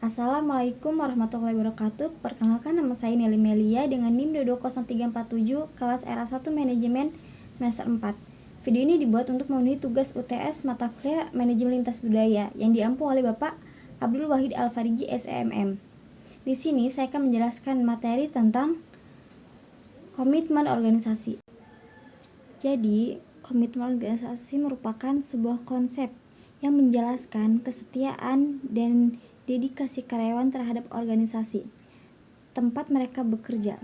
Assalamualaikum warahmatullahi wabarakatuh. Perkenalkan, nama saya Nelly Melia dengan NIM 220347 kelas R1 Manajemen semester 4. Video ini dibuat untuk memenuhi tugas UTS mata kuliah Manajemen Lintas Budaya yang diampu oleh Bapak Abdul Wahid Al-Fariji SEMM. Di sini saya akan menjelaskan materi tentang komitmen organisasi. Jadi, komitmen organisasi merupakan sebuah konsep yang menjelaskan kesetiaan dan dedikasi karyawan terhadap organisasi tempat mereka bekerja.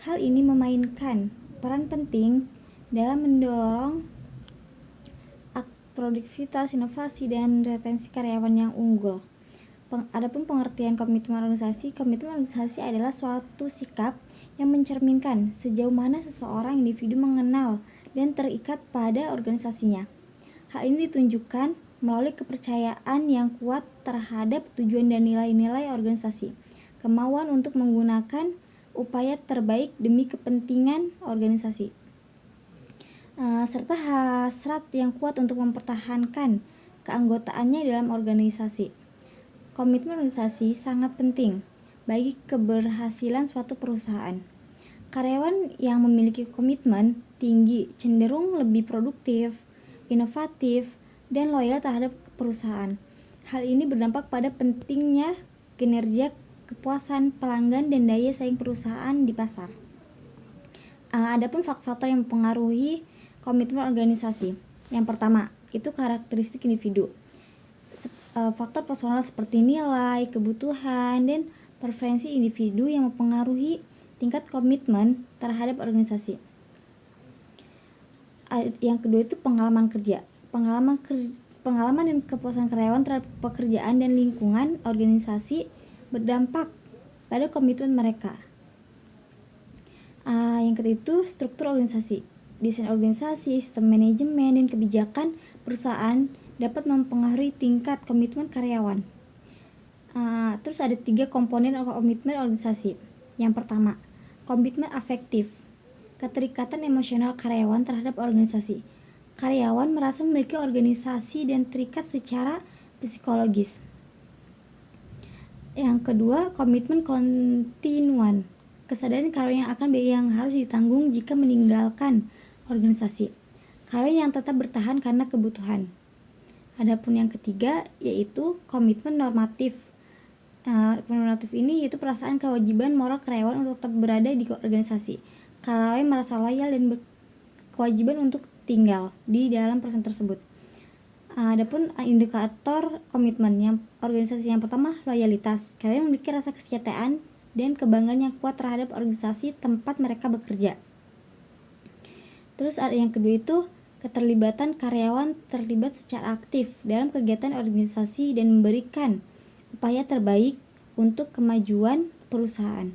Hal ini memainkan peran penting dalam mendorong produktivitas, inovasi, dan retensi karyawan yang unggul. Adapun pengertian komitmen organisasi adalah suatu sikap yang mencerminkan sejauh mana seseorang individu mengenal dan terikat pada organisasinya. Hal ini ditunjukkan melalui kepercayaan yang kuat terhadap tujuan dan nilai-nilai organisasi, kemauan untuk menggunakan upaya terbaik demi kepentingan organisasi, serta hasrat yang kuat untuk mempertahankan keanggotaannya dalam organisasi. Komitmen organisasi sangat penting bagi keberhasilan suatu perusahaan. Karyawan yang memiliki komitmen tinggi cenderung lebih produktif, inovatif, dan loyal terhadap perusahaan. Hal ini berdampak pada pentingnya kinerja, kepuasan pelanggan, dan daya saing perusahaan di pasar. Adapun faktor yang mempengaruhi komitmen organisasi. Yang pertama, itu karakteristik individu. Faktor personal seperti nilai, kebutuhan, dan preferensi individu yang mempengaruhi tingkat komitmen terhadap organisasi. Yang kedua itu pengalaman kerja. Pengalaman dan kepuasan karyawan terhadap pekerjaan dan lingkungan organisasi berdampak pada komitmen mereka. Yang ketiga itu struktur organisasi. Desain organisasi, sistem manajemen, dan kebijakan perusahaan dapat mempengaruhi tingkat komitmen karyawan. Terus ada 3 komponen komitmen organisasi. Yang pertama, komitmen afektif, keterikatan emosional karyawan terhadap organisasi. Karyawan merasa memiliki organisasi dan terikat secara psikologis. Yang kedua, komitmen kontinuan, kesadaran karyawan yang harus ditanggung jika meninggalkan organisasi. Karyawan yang tetap bertahan karena kebutuhan. Adapun yang ketiga yaitu komitmen normatif. Normatif ini yaitu perasaan kewajiban moral karyawan untuk tetap berada di organisasi. Karyawan merasa loyal dan kewajiban untuk tinggal di dalam perusahaan tersebut. Adapun indikator komitmen yang organisasi yang pertama, loyalitas. Karyawan memiliki rasa kesetiaan dan kebanggaan yang kuat terhadap organisasi tempat mereka bekerja. Terus ada yang kedua itu keterlibatan karyawan terlibat secara aktif dalam kegiatan organisasi dan memberikan upaya terbaik untuk kemajuan perusahaan.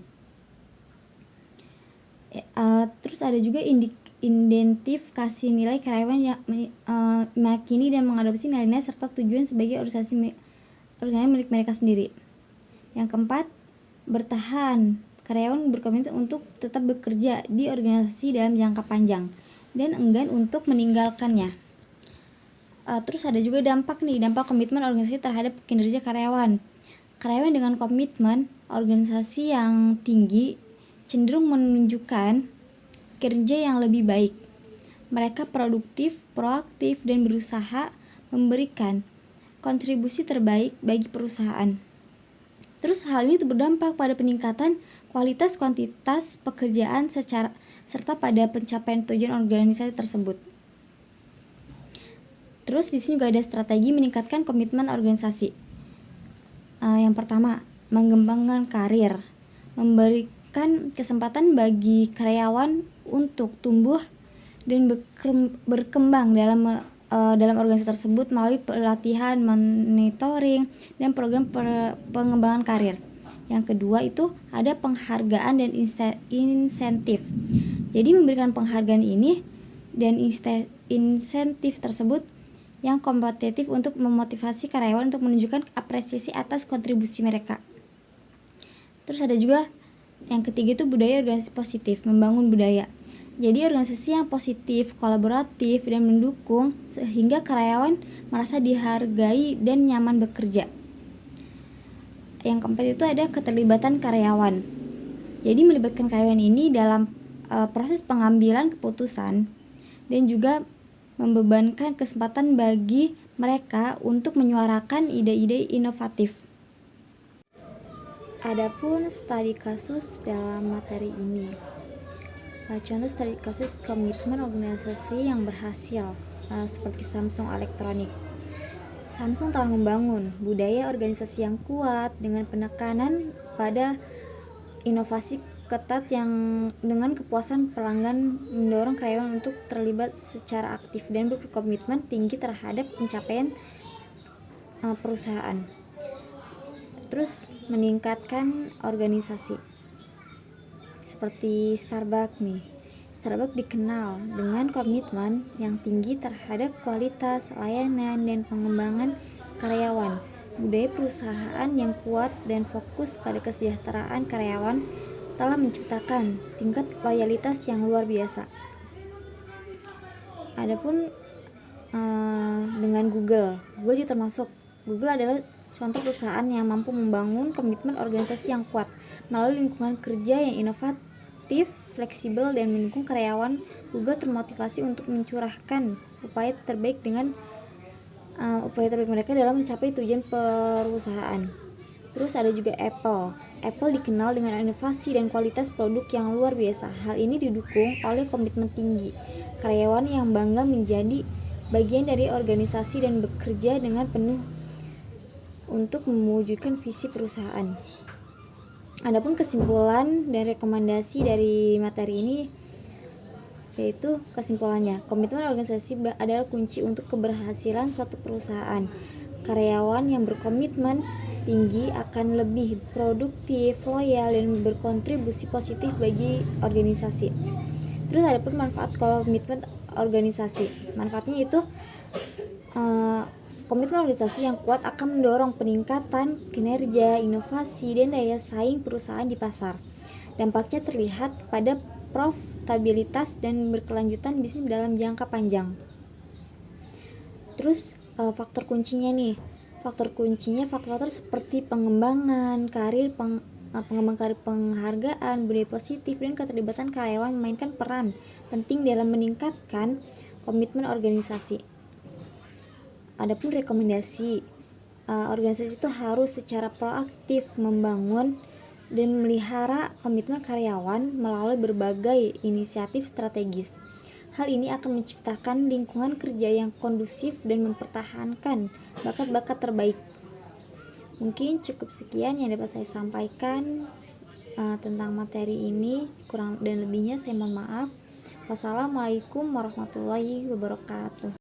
Terus ada juga identifikasi nilai karyawan yang meyakini dan mengadopsi nilai-nilai serta tujuan sebagai organisasi milik mereka sendiri. Yang keempat, bertahan. Karyawan berkomitmen untuk tetap bekerja di organisasi dalam jangka panjang dan enggan untuk meninggalkannya. Terus ada juga dampak komitmen organisasi terhadap kinerja karyawan. Karyawan dengan komitmen organisasi yang tinggi cenderung menunjukkan kerja yang lebih baik. Mereka produktif, proaktif, dan berusaha memberikan kontribusi terbaik bagi perusahaan. Terus hal ini berdampak pada peningkatan kualitas kuantitas pekerjaan serta pada pencapaian tujuan organisasi tersebut. Terus di sini juga ada strategi meningkatkan komitmen organisasi. Yang pertama, mengembangkan karir, memberikan kesempatan bagi karyawan untuk tumbuh dan berkembang dalam organisasi tersebut melalui pelatihan, monitoring, dan program pengembangan karir. Yang kedua itu ada penghargaan dan insentif. Jadi memberikan penghargaan ini dan insentif tersebut yang kompetitif untuk memotivasi karyawan untuk menunjukkan apresiasi atas kontribusi mereka. Terus ada juga yang ketiga itu budaya organisasi positif, membangun budaya. Jadi organisasi yang positif, kolaboratif, dan mendukung sehingga karyawan merasa dihargai dan nyaman bekerja. yang keempat itu ada keterlibatan karyawan. Jadi melibatkan karyawan ini dalam proses pengambilan keputusan dan juga membebankan kesempatan bagi mereka untuk menyuarakan ide-ide inovatif. Adapun studi kasus dalam materi ini. Contoh studi kasus komitmen organisasi yang berhasil seperti Samsung Electronics. Samsung telah membangun budaya organisasi yang kuat dengan penekanan pada inovasi ketat yang dengan kepuasan pelanggan mendorong karyawan untuk terlibat secara aktif dan berkomitmen tinggi terhadap pencapaian perusahaan. Terus meningkatkan organisasi. Seperti Starbucks nih. Starbucks dikenal dengan komitmen yang tinggi terhadap kualitas, layanan, dan pengembangan karyawan. Budaya perusahaan yang kuat dan fokus pada kesejahteraan karyawan telah menciptakan tingkat loyalitas yang luar biasa. Adapun dengan Google juga termasuk. Google adalah contoh perusahaan yang mampu membangun komitmen organisasi yang kuat melalui lingkungan kerja yang inovatif, fleksibel, dan mendukung karyawan. Google termotivasi untuk mencurahkan upaya terbaik mereka dalam mencapai tujuan perusahaan. Terus ada juga Apple. Apple dikenal dengan inovasi dan kualitas produk yang luar biasa. Hal ini didukung oleh komitmen tinggi karyawan yang bangga menjadi bagian dari organisasi dan bekerja dengan penuh untuk mewujudkan visi perusahaan. Adapun kesimpulan dan rekomendasi dari materi ini yaitu kesimpulannya, komitmen organisasi adalah kunci untuk keberhasilan suatu perusahaan. Karyawan yang berkomitmen tinggi akan lebih produktif, loyal, dan berkontribusi positif bagi organisasi. Terus ada pun manfaat komitmen organisasi. Manfaatnya itu komitmen organisasi yang kuat akan mendorong peningkatan kinerja, inovasi, dan daya saing perusahaan di pasar. Dampaknya terlihat pada profitabilitas dan berkelanjutan bisnis dalam jangka panjang. Terus faktor kuncinya nih. Faktor seperti pengembangan karir, penghargaan, budaya positif, dan keterlibatan karyawan memainkan peran penting dalam meningkatkan komitmen organisasi. Adapun rekomendasi, organisasi itu harus secara proaktif membangun dan memelihara komitmen karyawan melalui berbagai inisiatif strategis. Hal ini akan menciptakan lingkungan kerja yang kondusif dan mempertahankan bakat-bakat terbaik. Mungkin cukup sekian yang dapat saya sampaikan tentang materi ini. Kurang dan lebihnya saya mohon maaf. Wassalamualaikum warahmatullahi wabarakatuh.